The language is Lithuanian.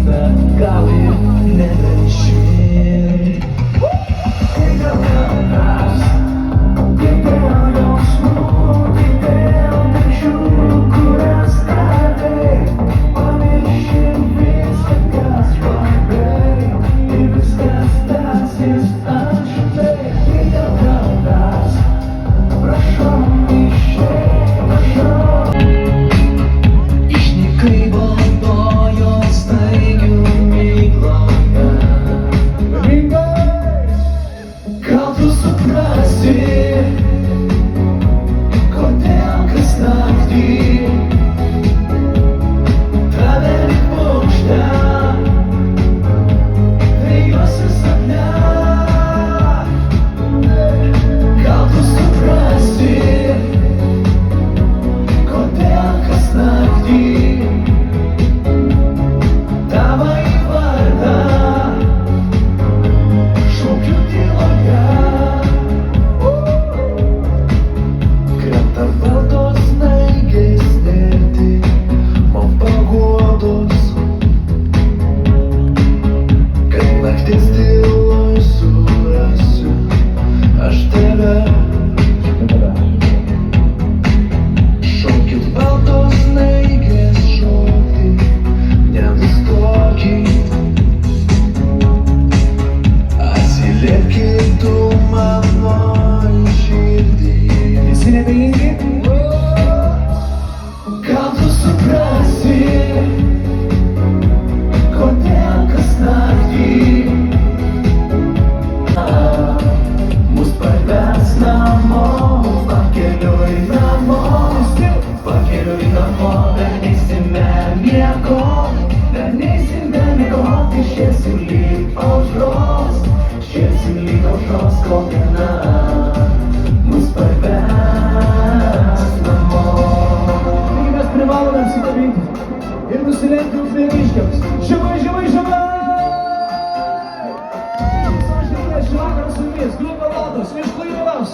Gali nebeşir Gidemez Gideon yolsuz Gideon düşük Kurastare Manişin Vizca Gasparbe Ibisca Stasis Anşube Gidemez Proszę mi się Proszę İşnikli boyo staigiu migloje Gal tu suprasi Kodėl kas naktį Tave lyg paukštę Vėjuosi sapne Gal tu suprasi Kodėl kas naktį Tavąjį vardą šaukiu tyloje Krenta baltos snaigės nerti man paguodos Kad naktis tyloj surasiu aš tave Šaukit baltos snaigės šokti nenustokit Atsiliepkit tu mano širdį Visi nebeingi? Gal tu suprasi Kodėl kas naktį Mus parves namo Pakeliui namo Pakeliui namo Dar neisime miegoti Dar neisime miegoti Šėsim lyg aušros Šėsim lyg aušros Kol diena mus parves namo Taigi mes privalome apsikabinti Ir nusilenkti ukmergiškiams Žemai, žemai, žemai! Aš tikrai šį vakarą su jumis Grupė Lados, iš Klaipėdos